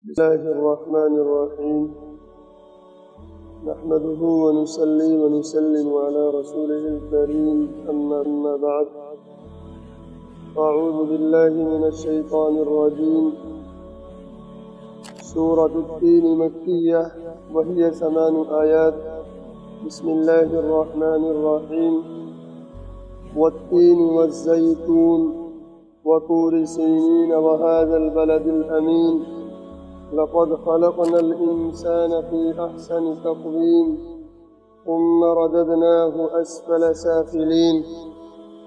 بسم الله الرحمن الرحيم. نحمده ونصلي ونسلم على رسوله الكريم، أما بعد. أعوذ بالله من الشيطان الرجيم. سورة التين مكية وهي 8 آيات. بسم الله الرحمن الرحيم. والتين والزيتون وطور سينين وهذا البلد الأمين لقد خلقنا الإنسان في أحسن تقويم ثم رددناه أسفل سافلين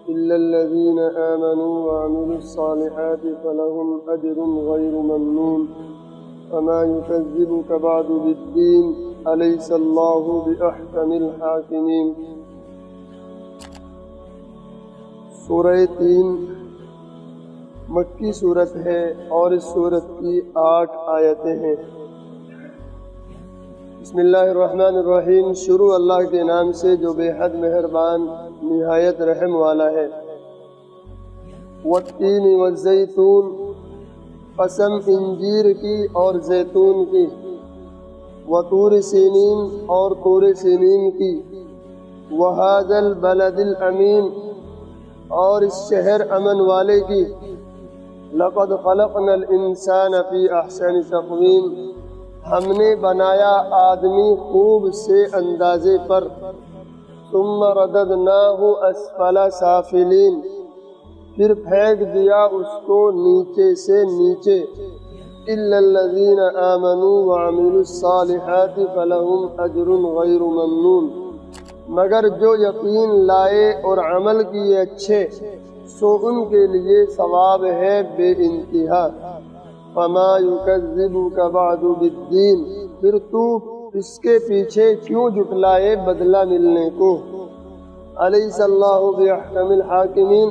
إلا الذين آمنوا وعملوا الصالحات فلهم أجر غير ممنون وما يكذبك بعد بالدين أليس الله بأحكم الحاكمين. سورہ تین مکی صورت ہے اور اس صورت کی 8 آیتیں ہیں۔ بسم اللہ الرحمن الرحیم، شروع اللہ کے نام سے جو بے حد مہربان نہایت رحم والا ہے۔ والتین والزیتون، قسم انجیر کی اور زیتون کی، وطور سینین اور طور سینین کی، وہذا البلد الامین اور اس شہر امن والے کی، لقد خلقنا الانسان فی احسن تقویم، ہم نے بنایا آدمی خوب سے اندازے پر، ثم رددناہ اسفل سافلین، پھر پھینک دیا اس کو نیچے سے نیچے، الا الذین آمنوا وعملوا الصالحات فلہم اجر غیر ممنون، مگر جو یقین لائے اور عمل کیے اچھے سو ان کے لیے ثواب ہے بے انتہا۔ فما یکذبک بعد بالدین، پھر تو اس کے پیچھے کیوں جھٹلائے بدلہ ملنے کو۔ الیس اللہ باحکم الحاکمین،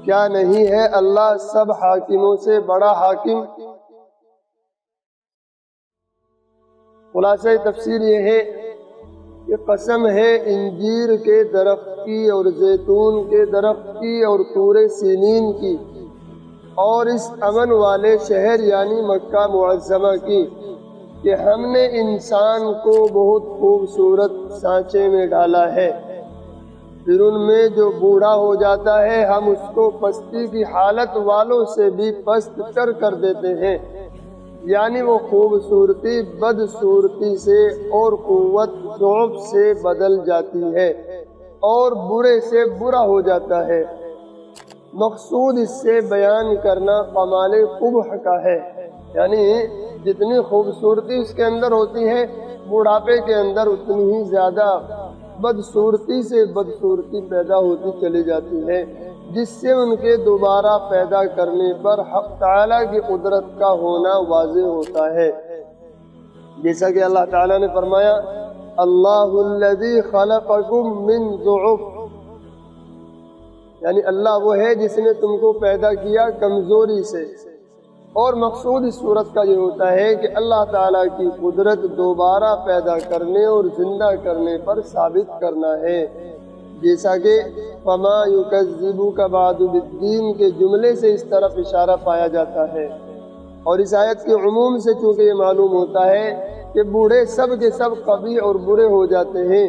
کیا نہیں ہے اللہ سب حاکموں سے بڑا حاکم۔ خلاصہ تفسیر یہ ہے کہ قسم ہے انجیر کے درخت کی اور زیتون کے درخت کی اور طور سینین کی اور اس امن والے شہر یعنی مکہ معظمہ کی، کہ ہم نے انسان کو بہت خوبصورت سانچے میں ڈالا ہے، پھر ان میں جو بوڑھا ہو جاتا ہے ہم اس کو پستی کی حالت والوں سے بھی پست کر دیتے ہیں، یعنی وہ خوبصورتی بدصورتی سے اور قوت ضعف سے بدل جاتی ہے اور برے سے برا ہو جاتا ہے۔ مقصود اس سے بیان کرنا کمال قبح کا ہے، یعنی جتنی خوبصورتی اس کے اندر ہوتی ہے بڑھاپے کے اندر اتنی ہی زیادہ بدصورتی سے بدصورتی پیدا ہوتی چلی جاتی ہے، جس سے ان کے دوبارہ پیدا کرنے پر حق تعالیٰ کی قدرت کا ہونا واضح ہوتا ہے۔ جیسا کہ اللہ تعالیٰ نے فرمایا اللہ الذی خلقکم من ضعف، یعنی اللہ وہ ہے جس نے تم کو پیدا کیا کمزوری سے، اور مقصود اس صورت کا یہ ہوتا ہے کہ اللہ تعالیٰ کی قدرت دوبارہ پیدا کرنے اور زندہ کرنے پر ثابت کرنا ہے، جیسا کہ فما یکذبک بعد بالدین کے جملے سے اس طرف اشارہ پایا جاتا ہے۔ اور اس آیت کے عموم سے چونکہ یہ معلوم ہوتا ہے کہ بوڑھے سب کے سب قبیح اور برے ہو جاتے ہیں،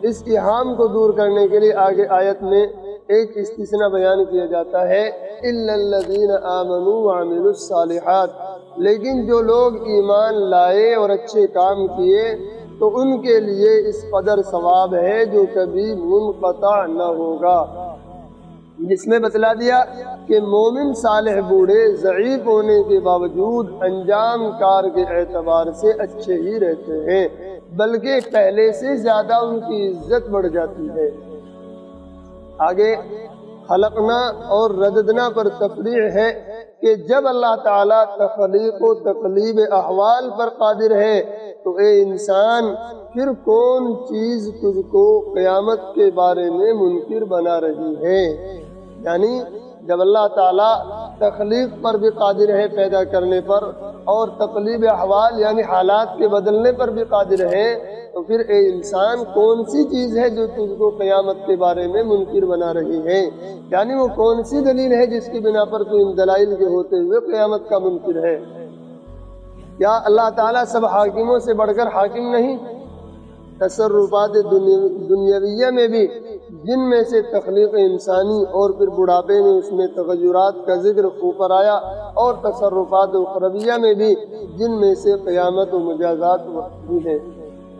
اس ابہام کو دور کرنے کے لیے آگے آیت میں ایک استثناء بیان کیا جاتا ہے، الا الذین آمنوا وعملوا الصالحات، لیکن جو لوگ ایمان لائے اور اچھے کام کیے تو ان کے لیے اس قدر ثواب ہے جو کبھی منقطع نہ ہوگا۔ جس میں بتلا دیا کہ مومن صالح بوڑھے ضعیف ہونے کے باوجود انجام کار کے اعتبار سے اچھے ہی رہتے ہیں، بلکہ پہلے سے زیادہ ان کی عزت بڑھ جاتی ہے۔ آگے خلقنا اور رددنا پر تفریع ہے کہ جب اللہ تعالیٰ تخلیق و تقلیب احوال پر قادر ہے تو اے انسان پھر کون چیز تجھ کو قیامت کے بارے میں منکر بنا رہی ہے۔ یعنی جب اللہ تعالیٰ تخلیق پر بھی قادر ہے پیدا کرنے پر اور تقلیب احوال یعنی حالات کے بدلنے پر بھی قادر ہے، تو پھر اے انسان کون سی چیز ہے جو تجھ کو قیامت کے بارے میں منکر بنا رہی ہے، یعنی وہ کون سی دلیل ہے جس کی بنا پر تو ان دلائل کے ہوتے ہوئے قیامت کا منکر ہے۔ کیا اللہ تعالیٰ سب حاکموں سے بڑھ کر حاکم نہیں؟ تصرفات دنیاویہ میں بھی، جن میں سے تخلیق انسانی اور پھر بڑھاپے میں اس میں تغیرات کا ذکر اوپر آیا، اور تصرفات اخرویہ میں بھی، جن میں سے قیامت و مجازات بھی ہیں۔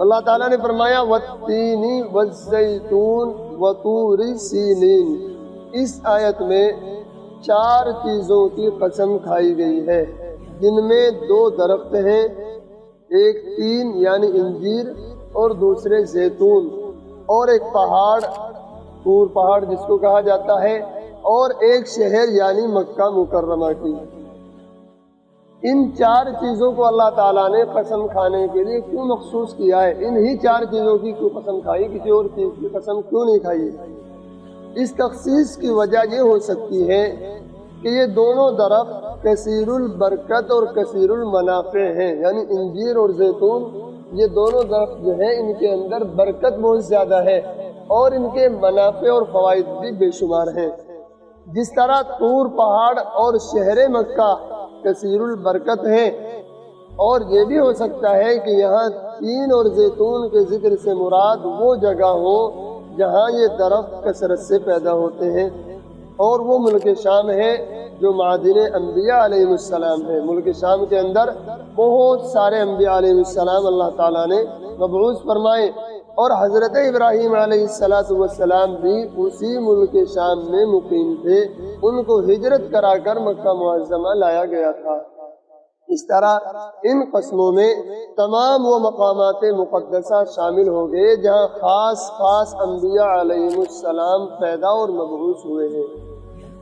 اللہ تعالیٰ نے فرمایا وَالتِّینِ وَالزَّیتُونِ وَطُورِ سِینِین۔ اس آیت میں 4 چیزوں کی قسم کھائی گئی ہے، جن میں 2 درخت ہیں، ایک تین یعنی انجیر اور دوسرے زیتون، اور ایک پہاڑ طور پہاڑ جس کو کہا جاتا ہے، اور ایک شہر یعنی مکہ مکرمہ کی۔ ان 4 چیزوں کو اللہ تعالیٰ نے قسم کھانے کے لیے کیوں مخصوص کیا ہے؟ انہی 4 چیزوں کی کیوں قسم کھائی، کسی اور چیز کی قسم کیوں نہیں کھائی؟ اس تخصیص کی وجہ یہ ہو سکتی ہے کہ یہ دونوں درخت کثیر البرکت اور کثیر المنافع ہیں، یعنی انجیر اور زیتون، یہ دونوں درخت جو ہیں ان کے اندر برکت بہت زیادہ ہے اور ان کے منافع اور فوائد بھی بے شمار ہیں۔ جس طرح طور پہاڑ اور شہر مکہ کثیر البرکت ہیں، اور یہ بھی ہو سکتا ہے کہ یہاں تین اور زیتون کے ذکر سے مراد وہ جگہ ہو جہاں یہ درخت کثرت سے پیدا ہوتے ہیں، اور وہ ملک شام ہے جو معادن انبیاء علیہ السلام ہے۔ ملک شام کے اندر بہت سارے انبیاء علیہ السلام اللہ تعالیٰ نے مبعوث فرمائے، اور حضرت ابراہیم علیہ السلام بھی اسی ملک شام میں مقیم تھے، ان کو ہجرت کرا کر مکہ معظمہ لایا گیا تھا۔ اس طرح ان قسموں میں تمام وہ مقامات مقدسہ شامل ہو گئے جہاں خاص خاص انبیاء علیہ السلام پیدا اور مبعوث ہوئے ہیں۔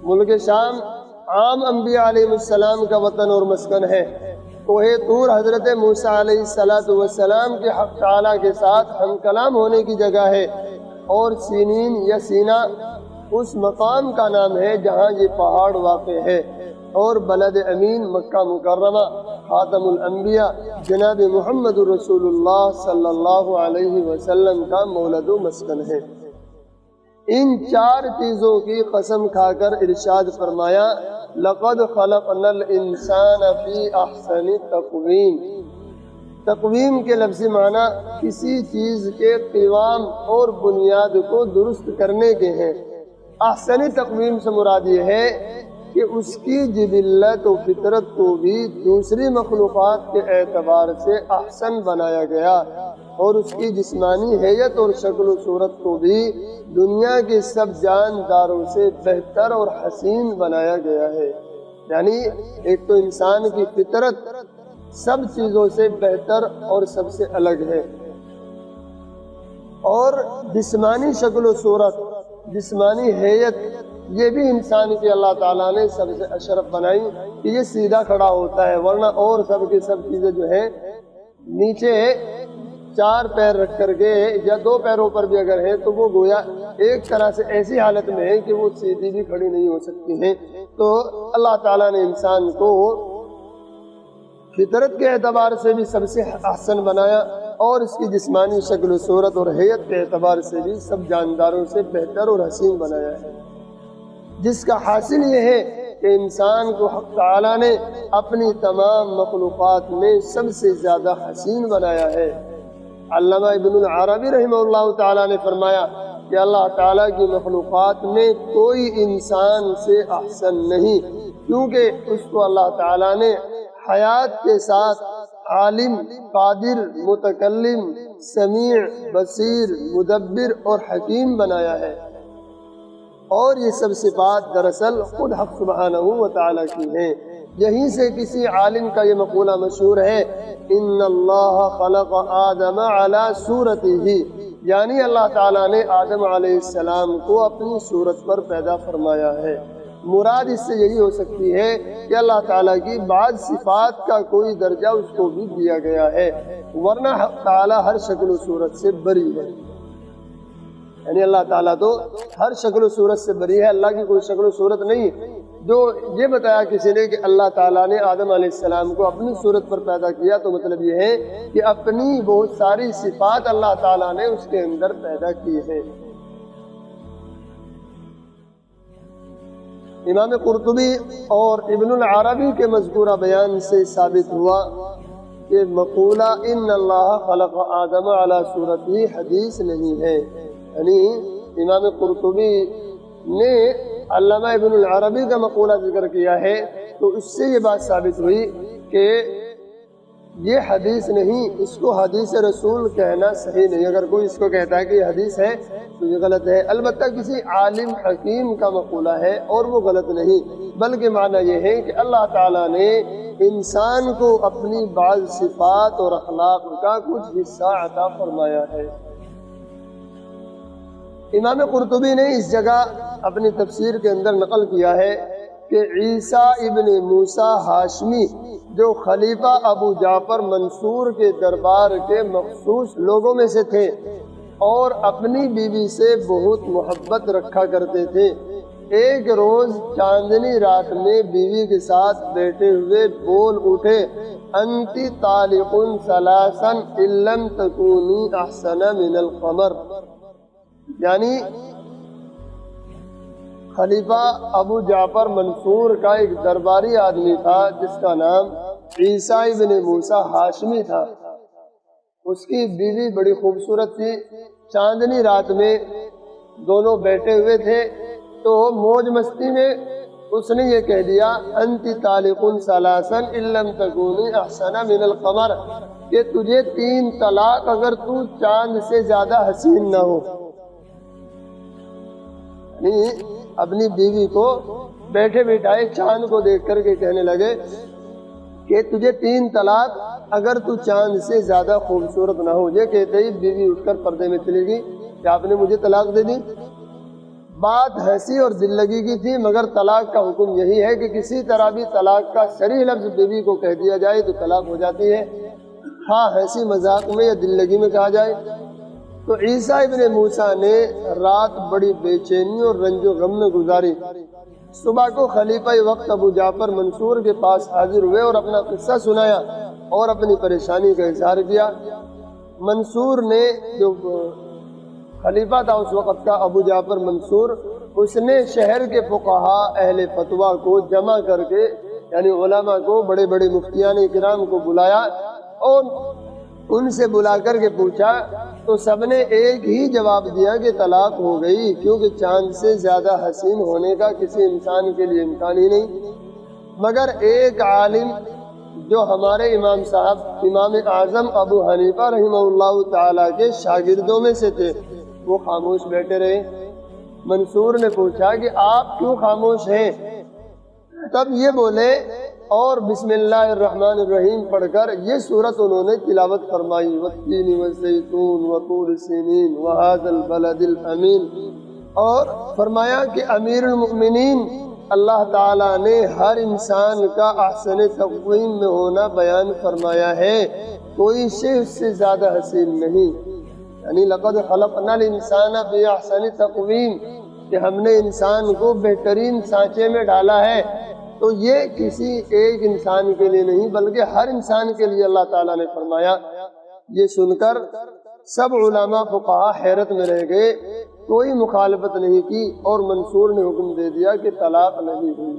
ملک شام عام انبیاء علیہ السلام کا وطن اور مسکن ہے۔ کوہ طور حضرت موسیٰ علیہ السلام کے حق تعالیٰ کے ساتھ ہم کلام ہونے کی جگہ ہے، اور سینین یا سینا اس مقام کا نام ہے جہاں یہ پہاڑ واقع ہے، اور بلد امین مکہ مکرمہ خاتم الانبیاء جناب محمد رسول اللہ صلی اللہ علیہ وسلم کا مولد و مسکن ہے۔ ان 4 چیزوں کی قسم کھا کر ارشاد فرمایا لَقَدْ خَلَقْنَا الْإِنسَانَ فِي أَحْسَنِ تَقْوِيمٍ۔ تقویم کے لفظی معنی کسی چیز کے قوام اور بنیاد کو درست کرنے کے ہیں۔ احسن تقویم سے مراد یہ ہے کہ اس کی جبلت و فطرت کو بھی دوسری مخلوقات کے اعتبار سے احسن بنایا گیا، اور اس کی جسمانی حیت اور شکل و صورت کو بھی دنیا کے سب جانداروں سے بہتر اور حسین بنایا گیا ہے۔ یعنی ایک تو انسان کی فطرت سب چیزوں سے بہتر اور سب سے الگ ہے، اور جسمانی شکل و صورت، جسمانی حیت، یہ بھی انسان کی اللہ تعالیٰ نے سب سے اشرف بنائی کہ یہ سیدھا کھڑا ہوتا ہے، ورنہ اور سب کی سب چیزیں جو ہیں نیچے 4 پیر رکھ کر کے یا 2 پیروں پر بھی اگر ہیں تو وہ گویا ایک طرح سے ایسی حالت میں ہے کہ وہ سیدھی بھی کھڑی نہیں ہو سکتی ہیں۔ تو اللہ تعالیٰ نے انسان کو فطرت کے اعتبار سے بھی سب سے احسن بنایا، اور اس کی جسمانی شکل و صورت اور حیت کے اعتبار سے بھی سب جانداروں سے بہتر اور حسین بنایا ہے، جس کا حاصل یہ ہے کہ انسان کو حق تعالیٰ نے اپنی تمام مخلوقات میں سب سے زیادہ حسین بنایا ہے۔ علامہ ابن العربی رحمہ اللہ تعالیٰ نے فرمایا کہ اللہ تعالیٰ کی مخلوقات میں کوئی انسان سے احسن نہیں، کیونکہ اس کو اللہ تعالیٰ نے حیات کے ساتھ عالم، قادر، متکلم، سمیع، بصیر، مدبر اور حکیم بنایا ہے، اور یہ سب صفات دراصل خود حق سبحانہ و تعالیٰ کی ہیں۔ یہیں سے کسی عالم کا یہ مقولہ مشہور ہے ان اللہ خلق آدم علی صورتہ، یعنی اللہ تعالیٰ نے آدم علیہ السلام کو اپنی صورت پر پیدا فرمایا ہے۔ مراد اس سے یہی ہو سکتی ہے کہ اللہ تعالیٰ کی بعض صفات کا کوئی درجہ اس کو بھی دیا گیا ہے، ورنہ حق تعالیٰ ہر شکل و صورت سے بری ہے۔ یعنی اللہ تعالیٰ تو ہر شکل و صورت سے بری ہے، اللہ کی کوئی شکل و صورت نہیں۔ جو یہ بتایا کسی نے کہ اللہ تعالیٰ نے آدم علیہ السلام کو اپنی صورت پر پیدا کیا، تو مطلب یہ ہے کہ اپنی بہت ساری صفات اللہ تعالیٰ نے اس کے اندر پیدا کی ہیں۔ امام قرطبی اور ابن العربی کے مذکورہ بیان سے ثابت ہوا کہ مقولہ ان اللہ خلق آدم علی صورتی حدیث نہیں ہے. یعنی امام قرطبی نے علامہ ابن العربی کا مقولہ ذکر کیا ہے، تو اس سے یہ بات ثابت ہوئی کہ یہ حدیث نہیں، اس کو حدیث رسول کہنا صحیح نہیں. اگر کوئی اس کو کہتا ہے کہ یہ حدیث ہے تو یہ غلط ہے. البتہ کسی عالم حکیم کا مقولہ ہے اور وہ غلط نہیں، بلکہ معنی یہ ہے کہ اللہ تعالیٰ نے انسان کو اپنی بعض صفات اور اخلاق کا کچھ حصہ عطا فرمایا ہے. امام قرطبی نے اس جگہ اپنی تفسیر کے اندر نقل کیا ہے کہ عیسیٰ ابن موسیٰ ہاشمی جو خلیفہ ابو جعفر منصور کے دربار کے مخصوص لوگوں میں سے تھے اور اپنی بیوی سے بہت محبت رکھا کرتے تھے، ایک روز چاندنی رات میں بیوی کے ساتھ بیٹھے ہوئے بول اٹھے، انتی طالق ثلاثا ان لم تکونی احسن من القمر. یعنی خلیفہ ابو جعفر منصور کا ایک درباری آدمی تھا جس کا نام عیسیٰ ابن موسیٰ ہاشمی تھا. اس کی بیوی بڑی خوبصورت تھی. چاندنی رات میں دونوں بیٹھے ہوئے تھے تو موج مستی میں اس نے یہ کہہ دیا، انتی طالق ثلاثا ان لم تکونی احسن من القمر، کہ تجھے 3 طلاق اگر تو چاند سے زیادہ حسین نہ ہو. اپنی بیوی کو بیٹھے بیٹھائے چاند کو دیکھ کر کے کہنے لگے کہ تجھے 3 طلاق اگر تو چاند سے زیادہ خوبصورت نہ ہو. یہ کہتے ہی بیوی اٹھ کر پردے میں چلی گئی کہ آپ نے مجھے طلاق دے دی. بات ہنسی اور دل لگی کی تھی، مگر طلاق کا حکم یہی ہے کہ کسی طرح بھی طلاق کا صریح لفظ بیوی کو کہہ دیا جائے تو طلاق ہو جاتی ہے، ہاں ہنسی مذاق میں یا دل لگی میں کہا جائے. تو عیسیٰ ابن موسیٰ نے رات بڑی بے چینی اور رنج و غم میں گزاری. صبح کو خلیفہ وقت ابو جعفر منصور کے پاس حاضر ہوئے اور اپنا قصہ سنایا اور اپنی پریشانی کا اظہار کیا. منصور نے، جو خلیفہ تھا اس وقت کا ابو جعفر منصور، اس نے شہر کے فقہاء اہل فتویٰ کو جمع کر کے، یعنی علماء کو، بڑے بڑے مفتیان کرام کو بلایا اور ان سے بلا کر کے پوچھا تو سب نے ایک ہی جواب دیا کہ طلاق ہو گئی، کیونکہ چاند سے زیادہ حسین ہونے کا کسی انسان کے لیے امکان ہی نہیں. مگر ایک عالم جو ہمارے امام صاحب امام اعظم ابو حنیفہ رحمہ اللہ تعالیٰ کے شاگردوں میں سے تھے، وہ خاموش بیٹھے رہے. منصور نے پوچھا کہ آپ کیوں خاموش ہیں؟ تب یہ بولے اور بسم اللہ الرحمن الرحیم پڑھ کر یہ سورت انہوں نے تلاوت فرمائی، والتین والزیتون وطور سینین وہذا البلد الامین، اور فرمایا کہ امیر المؤمنین اللہ تعالیٰ نے ہر انسان کا احسن تقویم میں ہونا بیان فرمایا ہے، کوئی شے اس سے زیادہ حسین نہیں. یعنی لقد خلقنا الانسان فی احسن تقویم، کہ ہم نے انسان کو بہترین سانچے میں ڈالا ہے. تو یہ کسی ایک انسان کے لیے نہیں بلکہ ہر انسان کے لیے اللہ تعالیٰ نے فرمایا. یہ سن کر سب علماء فقہاء حیرت میں رہ گئے، کوئی مخالفت نہیں کی اور منصور نے حکم دے دیا کہ طلاق نہیں ہوئی.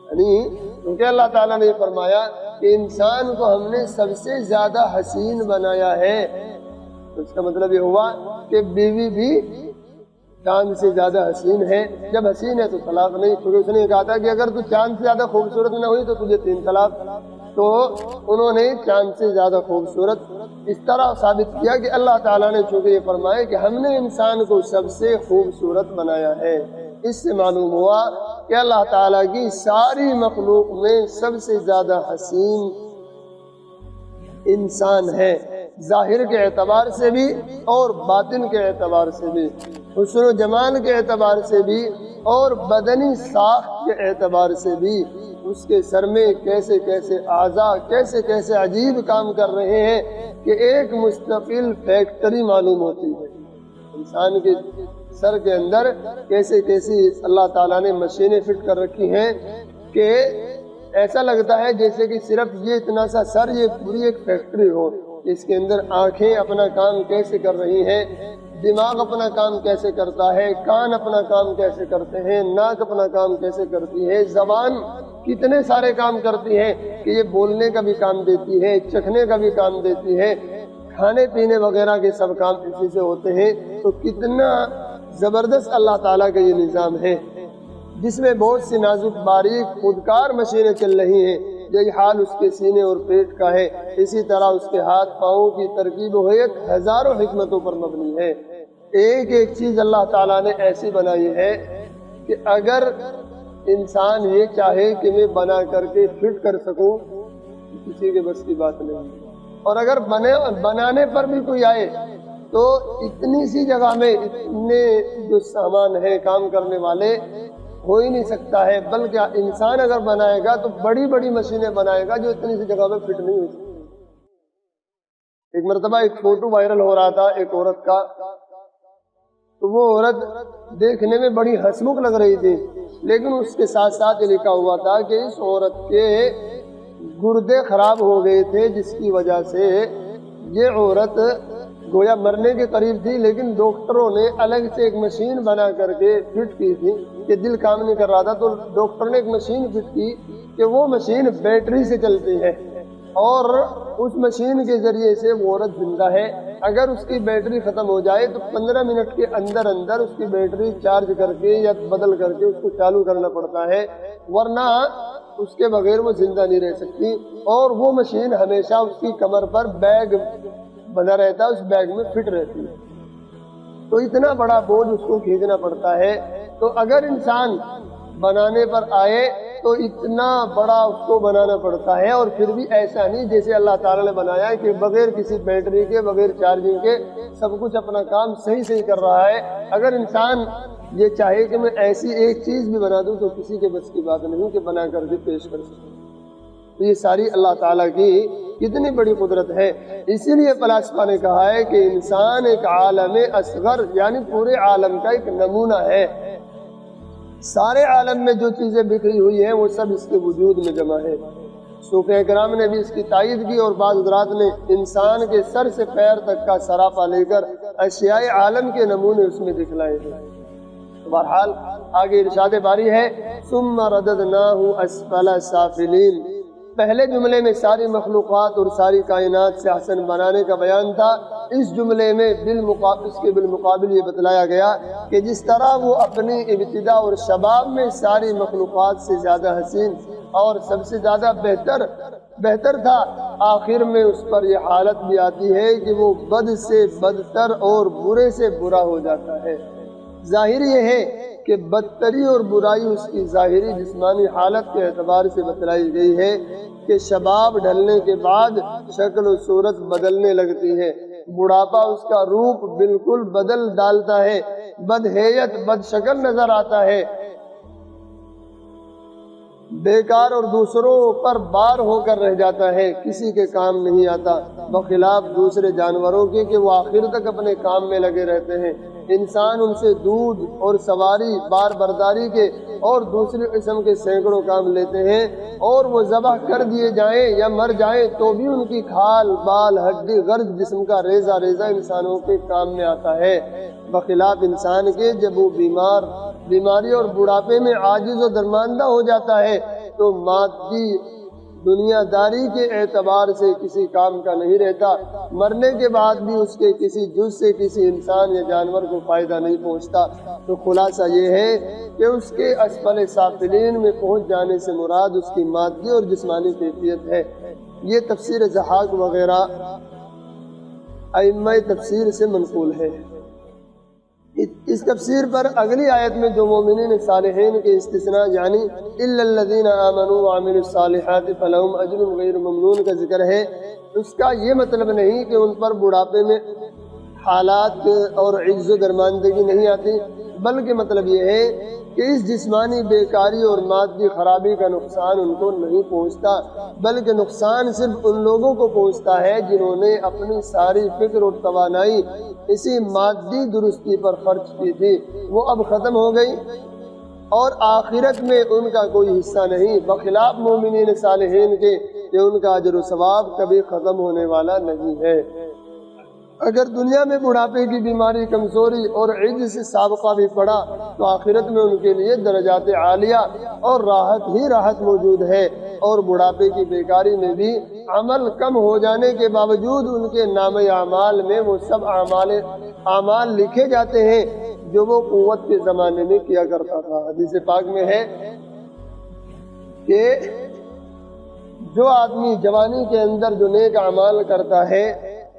یعنی کیونکہ اللہ تعالیٰ نے فرمایا کہ انسان کو ہم نے سب سے زیادہ حسین بنایا ہے، تو اس کا مطلب یہ ہوا کہ بیوی بھی چاند سے زیادہ حسین ہے. جب حسین ہے تو طلاق نہیں، کیونکہ اس نے کہا تھا کہ اگر تو چاند سے زیادہ خوبصورت نہ ہوئی تو تجھے 3 طلاق. تو انہوں نے چاند سے زیادہ خوبصورت اس طرح ثابت کیا کہ اللہ تعالیٰ نے چونکہ یہ فرمایا کہ ہم نے انسان کو سب سے خوبصورت بنایا ہے. اس سے معلوم ہوا کہ اللہ تعالیٰ کی ساری مخلوق میں سب سے زیادہ حسین انسان ہے، ظاہر کے اعتبار سے بھی اور باطن کے اعتبار سے بھی، حسن و جمال کے اعتبار سے بھی اور بدنی ساخت کے اعتبار سے بھی. اس کے سر میں کیسے کیسے اعضاء کیسے کیسے عجیب کام کر رہے ہیں کہ ایک مستقل فیکٹری معلوم ہوتی ہے. انسان کے سر کے اندر کیسے کیسی اللہ تعالیٰ نے مشینیں فٹ کر رکھی ہیں کہ ایسا لگتا ہے جیسے کہ صرف یہ اتنا سا سر یہ پوری ایک فیکٹری ہو. اس کے اندر آنکھیں اپنا کام کیسے کر رہی ہیں، دماغ اپنا کام کیسے کرتا ہے، کان اپنا کام کیسے کرتے ہیں، ناک اپنا کام کیسے کرتی ہے، زبان کتنے سارے کام کرتی ہے کہ یہ بولنے کا بھی کام دیتی ہے، چکھنے کا بھی کام دیتی ہے، کھانے پینے وغیرہ کے سب کام اسی سے ہوتے ہیں۔ تو کتنا زبردست اللہ تعالیٰ کا یہ نظام ہے، جس میں بہت سی نازک باریک خودکار مشینیں چل رہی ہیں۔ یہی حال اس کے سینے اور پیٹ کا ہے، اسی طرح اس کے ہاتھ پاؤں کی ترکیب و ہیئت ہزاروں حکمتوں پر مبنی ہے۔ ایک ایک چیز اللہ تعالیٰ نے ایسی بنائی ہے کہ اگر انسان یہ چاہے کہ میں بنا کر کے فٹ کر سکوں، کسی کے بس کی بات نہیں، اور اگر بنانے پر بھی کوئی آئے تو اتنی سی جگہ میں اتنے جو سامان ہیں کام کرنے والے ہو ہی نہیں سکتا ہے، بلکہ انسان اگر بنائے گا تو بڑی بڑی مشینیں بنائے گا جو اتنی سی جگہ میں فٹ نہیں ہو سکتی۔ ایک مرتبہ ایک فوٹو وائرل ہو رہا تھا ایک عورت کا، تو وہ عورت دیکھنے میں بڑی ہنسمکھ لگ رہی تھی، لیکن اس کے ساتھ ساتھ یہ لکھا ہوا تھا کہ اس عورت کے گردے خراب ہو گئے تھے، جس کی وجہ سے یہ عورت گویا مرنے کے قریب تھی، لیکن ڈاکٹروں نے الگ سے ایک مشین بنا کر کے فٹ کی تھی کہ دل کام نہیں کر رہا تھا، تو ڈاکٹر نے ایک مشین فٹ کی کہ وہ مشین بیٹری سے چلتی ہے، اور اس مشین کے ذریعے سے وہ عورت زندہ ہے۔ اگر اس کی بیٹری ختم ہو جائے تو 15 منٹ کے اندر اندر اس کی بیٹری چارج کر کے یا بدل کر کے اس کو چالو کرنا پڑتا ہے، ورنہ اس کے بغیر وہ زندہ نہیں رہ سکتی۔ اور وہ مشین ہمیشہ اس کی کمر پر بیگ بنا رہتا ہے، اس بیگ میں فٹ رہتی ہے، تو اتنا بڑا بوجھ اس کو کھینچنا پڑتا ہے۔ تو اگر انسان بنانے پر آئے تو اتنا بڑا اس کو بنانا پڑتا ہے، اور پھر بھی ایسا نہیں جیسے اللہ تعالیٰ نے بنایا کہ بغیر کسی بیٹری کے، بغیر چارجنگ کے سب کچھ اپنا کام صحیح کر رہا ہے۔ اگر انسان یہ چاہے کہ میں ایسی ایک چیز بھی بنا دوں تو کسی کے بس کی بات نہیں کہ بنا کر کے پیش کر سکوں۔ تو یہ ساری اللہ تعالیٰ کی کتنی بڑی قدرت ہے۔ اسی لیے فلاسفہ نے کہا ہے کہ انسان ایک عالم اصغر، یعنی پورے عالم کا ایک نمونہ ہے۔ سارے عالم میں جو چیزیں بکھری ہوئی ہیں وہ سب اس کے وجود میں جمع ہے۔ صوفیہ کرام نے بھی اس کی تائید کی، اور بعض حضرات نے انسان کے سر سے پیر تک کا سراپا لے کر اشیاء عالم کے نمونے اس میں دکھلائے ہیں۔ بہرحال آگے ارشاد باری ہے ثم رددناہ اسفل سافلین۔ پہلے جملے میں ساری مخلوقات اور ساری کائنات سے حسن بنانے کا بیان تھا، اس جملے میں اس کے بالمقابل یہ بتلایا گیا کہ جس طرح وہ اپنی ابتدا اور شباب میں ساری مخلوقات سے زیادہ حسین اور سب سے زیادہ بہتر تھا، آخر میں اس پر یہ حالت بھی آتی ہے کہ وہ بد سے بدتر اور برے سے برا ہو جاتا ہے۔ ظاہر یہ ہے کہ بدتری اور برائی اس کی ظاہری جسمانی حالت کے اعتبار سے بتلائی گئی ہے کہ شباب ڈھلنے کے بعد شکل و صورت بدلنے لگتی ہے، بڑھاپا اس کا روپ بالکل بدل ڈالتا ہے، بدہیت بد شکل نظر آتا ہے، بیکار اور دوسروں پر بار ہو کر رہ جاتا ہے، کسی کے کام نہیں آتا، بخلاف دوسرے جانوروں کے کہ وہ آخر تک اپنے کام میں لگے رہتے ہیں۔ انسان ان سے دودھ اور سواری، بار برداری کے اور دوسری قسم کے سینکڑوں کام لیتے ہیں، اور وہ ذبح کر دیے جائیں یا مر جائیں تو بھی ان کی کھال بال ہڈی غرض جسم کا ریزہ انسانوں کے کام میں آتا ہے، بخلاف انسان کے جب وہ بیماری اور بڑھاپے میں عاجز و درماندہ ہو جاتا ہے تو مادی دنیا داری کے اعتبار سے کسی کام کا نہیں رہتا، مرنے کے بعد بھی اس کے کسی جز سے کسی انسان یا جانور کو فائدہ نہیں پہنچتا۔ تو خلاصہ یہ ہے کہ اس کے اسفل سافلین میں پہنچ جانے سے مراد اس کی مادی اور جسمانی کیفیت ہے۔ یہ تفسیر ضحاک وغیرہ ائمہ تفسیر سے منقول ہے۔ اس تفسیر پر اگلی آیت میں جو مومنین صالحین کے استثناء یعنی الا الذین آمنوا وعملوا الصالحات فلہم اجر غیر ممنون کا ذکر ہے، اس کا یہ مطلب نہیں کہ ان پر بڑھاپے میں حالات اور عجز و درماندگی نہیں آتی، بلکہ مطلب یہ ہے کہ اس جسمانی بیکاری اور مادی خرابی کا نقصان ان کو نہیں پہنچتا، بلکہ نقصان صرف ان لوگوں کو پہنچتا ہے جنہوں نے اپنی ساری فکر اور توانائی اسی مادی درستی پر خرچ کی تھی، وہ اب ختم ہو گئی اور آخرت میں ان کا کوئی حصہ نہیں، بخلاف مومنین صالحین کے کہ ان کا اجر و ثواب کبھی ختم ہونے والا نہیں ہے۔ اگر دنیا میں بڑھاپے کی بیماری، کمزوری اور عجز سے سابقہ بھی پڑا تو آخرت میں ان کے لیے درجات عالیہ اور راحت ہی راحت موجود ہے، اور بڑھاپے کی بیکاری میں بھی عمل کم ہو جانے کے باوجود ان کے نام اعمال میں وہ سب اعمال لکھے جاتے ہیں جو وہ قوت کے زمانے میں کیا کرتا تھا۔ حدیث پاک میں ہے کہ جو آدمی جوانی کے اندر جو نیک اعمال کرتا ہے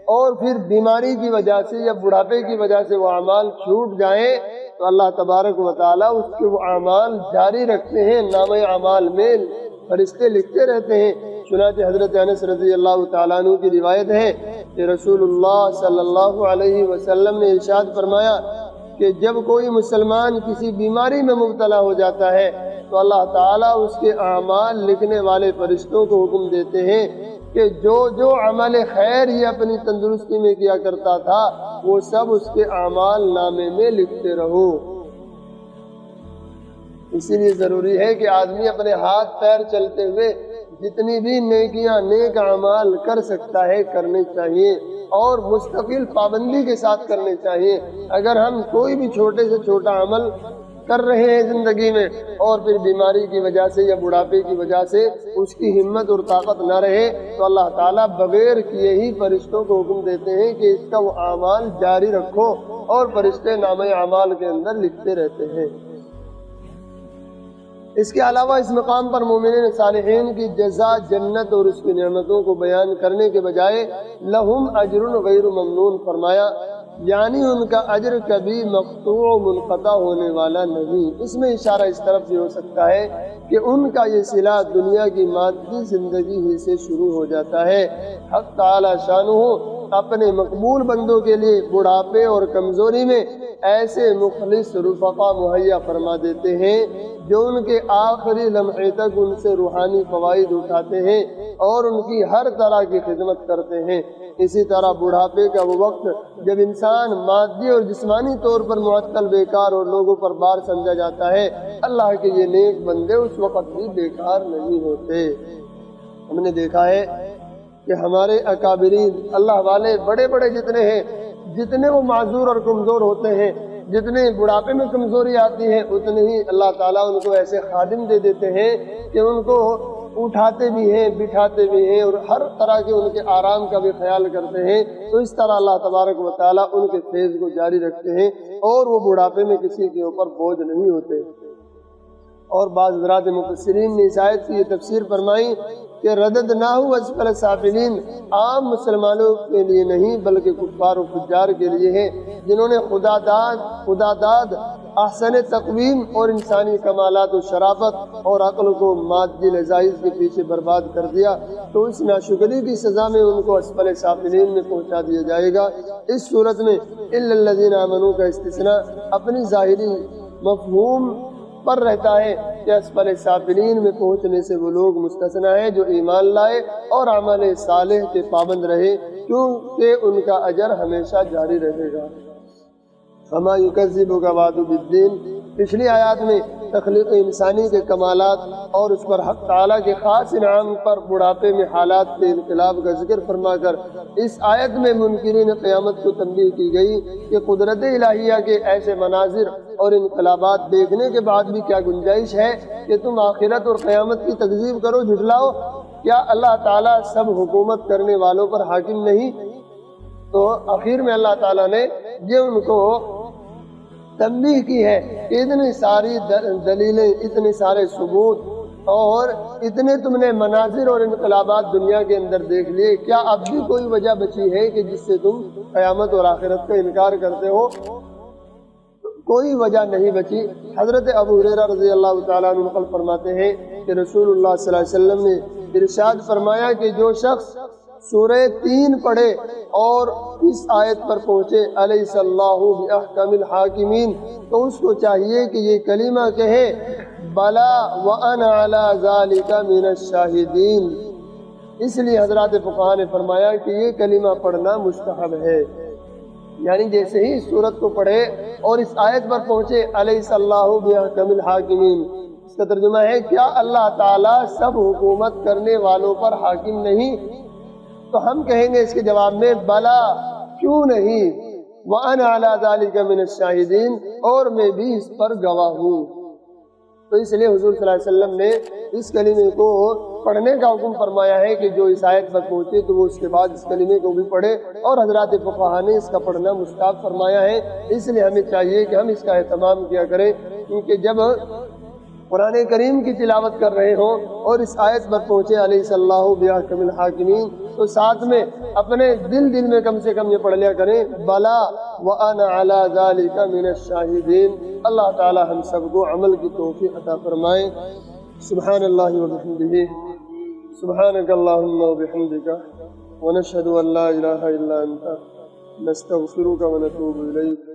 اور پھر بیماری کی وجہ سے یا بڑھاپے کی وجہ سے وہ اعمال چھوٹ جائیں تو اللہ تبارک و تعالیٰ اس کے وہ اعمال جاری رکھتے ہیں، نام اعمال میں فرشتے لکھتے رہتے ہیں۔ چنانچہ حضرت انس رضی اللہ تعالیٰ عنہ کی روایت ہے کہ رسول اللہ صلی اللہ علیہ وسلم نے ارشاد فرمایا کہ جب کوئی مسلمان کسی بیماری میں مبتلا ہو جاتا ہے تو اللہ تعالیٰ اس کے اعمال لکھنے والے فرشتوں کو حکم دیتے ہیں کہ جو عمل خیر یہ اپنی تندرستی میں کیا کرتا تھا وہ سب اس کے اعمال نامے میں لکھتے رہو۔ اسی لیے ضروری ہے کہ آدمی اپنے ہاتھ پیر چلتے ہوئے جتنی بھی نیکیاں، نیک اعمال کر سکتا ہے کرنے چاہیے، اور مستقل پابندی کے ساتھ کرنے چاہیے۔ اگر ہم کوئی بھی چھوٹے سے چھوٹا عمل کر رہے ہیں زندگی میں اور پھر بیماری کی وجہ سے یا بڑھاپے کی وجہ سے اس کی ہمت اور طاقت نہ رہے تو اللہ تعالیٰ بغیر کیے ہی فرشتوں کو حکم دیتے ہیں کہ اس کا وہ اعمال جاری رکھو، اور فرشتے نامہ اعمال کے اندر لکھتے رہتے ہیں۔ اس کے علاوہ اس مقام پر مومنین صالحین کی جزا، جنت اور اس کی نعمتوں کو بیان کرنے کے بجائے لہم اجر غیر ممنون فرمایا، یعنی ان کا اجر کبھی مقطوع و منقطع ہونے والا نہیں۔ اس میں اشارہ اس طرف بھی ہو سکتا ہے کہ ان کا یہ صلہ دنیا کی مادی زندگی ہی سے شروع ہو جاتا ہے۔ حق تعالی شانہ اپنے مقبول بندوں کے لیے بڑھاپے اور کمزوری میں ایسے مخلص رفقا مہیا فرما دیتے ہیں جو ان کے آخری لمحے تک ان سے روحانی فوائد اٹھاتے ہیں اور ان کی ہر طرح کی خدمت کرتے ہیں۔ اسی طرح بڑھاپے کا وہ وقت جب انسان مادی اور جسمانی طور پر معطل، بیکار اور لوگوں پر بار سمجھا جاتا ہے، اللہ کے یہ نیک بندے اس وقت بھی بیکار نہیں ہوتے۔ ہم نے دیکھا ہے کہ ہمارے اکابرین اللہ والے بڑے بڑے جتنے ہیں، جتنے وہ معذور اور کمزور ہوتے ہیں، جتنے بڑھاپے میں کمزوری آتی ہے، اتنے ہی اللہ تعالیٰ ان کو ایسے خادم دے دیتے ہیں کہ ان کو اٹھاتے بھی ہیں، بٹھاتے بھی ہیں، اور ہر طرح کے ان کے آرام کا بھی خیال کرتے ہیں۔ تو اس طرح اللہ تبارک و تعالیٰ ان کے فیض کو جاری رکھتے ہیں اور وہ بڑھاپے میں کسی کے اوپر بوجھ نہیں ہوتے۔ اور بعض حضرات مفسرین نے اس آیت کی یہ تفسیر فرمائی کہ رددناہ اسفل سافلین عام مسلمانوں کے لیے نہیں بلکہ کفار و فجار کے لیے ہے، جنہوں نے خدا داد احسن تقویم اور انسانی کمالات و شرافت اور عقل کو مادی لذائذ کے پیچھے برباد کر دیا، تو اس ناشکری کی سزا میں ان کو اسفل سافلین میں پہنچا دیا جائے گا۔ اس صورت میں الا الذین آمنوا کا استثناء اپنی ظاہری مفہوم پر رہتا ہے کہ اسفل سافلین میں پہنچنے سے وہ لوگ مستثنیٰ ہیں جو ایمان لائے اور عمل صالح کے پابند رہے، کیونکہ ان کا اجر ہمیشہ جاری رہے گا۔ فما یکذبک بعد بالدین، پچھلی آیات میں تخلیق انسانی کے کمالات اور اس پر حق تعالیٰ کے خاص انعام پر بڑھاپے میں حالات کے انقلاب کا ذکر فرما کر اس آیت میں منکرین قیامت کو تنبیہ کی گئی کہ قدرت الہیہ کے ایسے مناظر اور انقلابات دیکھنے کے بعد بھی کیا گنجائش ہے کہ تم آخرت اور قیامت کی تکذیب کرو، جھٹلاؤ؟ کیا اللہ تعالیٰ سب حکومت کرنے والوں پر حاکم نہیں؟ تو آخر میں اللہ تعالیٰ نے یہ ان کو تنبیہ کی ہے کہ اتنی ساری دلیلیں، اتنے سارے ثبوت اور اتنے تم نے مناظر اور انقلابات دنیا کے اندر دیکھ لیے، کیا اب بھی کوئی وجہ بچی ہے کہ جس سے تم قیامت اور آخرت کا انکار کرتے ہو؟ کوئی وجہ نہیں بچی۔ حضرت ابو ہریرہ رضی اللہ تعالیٰ عنہ نقل فرماتے ہیں کہ رسول اللہ صلی اللہ علیہ وسلم نے ارشاد فرمایا کہ جو شخص سورہ 3 پڑھے اور اس آیت پر پہنچے الیس اللہ باحکم الحاکمین، تو اس کو چاہیے کہ یہ کلمہ کہے بلا وانا علی ذالک من الشاہدین۔ اس لیے حضرات فقہاء نے فرمایا کہ یہ کلمہ پڑھنا مستحب ہے، یعنی جیسے ہی اس سورت کو پڑھے اور اس آیت پر پہنچے الیس اللہ باحکم الحاکمین، اس کا ترجمہ ہے کیا اللہ تعالیٰ سب حکومت کرنے والوں پر حاکم نہیں؟ تو ہم کہیں گے اس کے جواب میں بلا، کیوں نہیں، وَأَنَا عَلَىٰ ذَلِكَ مِنَ الشَّاهِدِينَ، اور میں بھی اس پر گواہ ہوں۔ تو اس لیے حضور صلی اللہ علیہ وسلم نے اس کلمے کو پڑھنے کا حکم فرمایا ہے کہ جو اس آیت پر پہنچے تو وہ اس کے بعد اس کلمے کو بھی پڑھے، اور حضرات فقہا نے اس کا پڑھنا مستحب فرمایا ہے۔ اس لیے ہمیں چاہیے کہ ہم اس کا اہتمام کیا کریں، کیونکہ جب قرآن کریم کی تلاوت کر رہے ہوں اور اس آیت پر پہنچے الیس اللہ بأحکم الحاکمین، تو ساتھ میں اپنے دل میں کم سے کم یہ پڑھ لیا کریں بلا وَأَنَا عَلَىٰ ذَلِكَ مِنَ الشَّاهِدِينَ۔ اللہ تعالی ہم سب کو عمل کی توفیق عطا فرمائے۔ سبحان اللہ وبحمدہ، سبحانک اللہم وبحمدک، ونشہد ان لا الہ الا انت، نستغفرک ونتوب الیک۔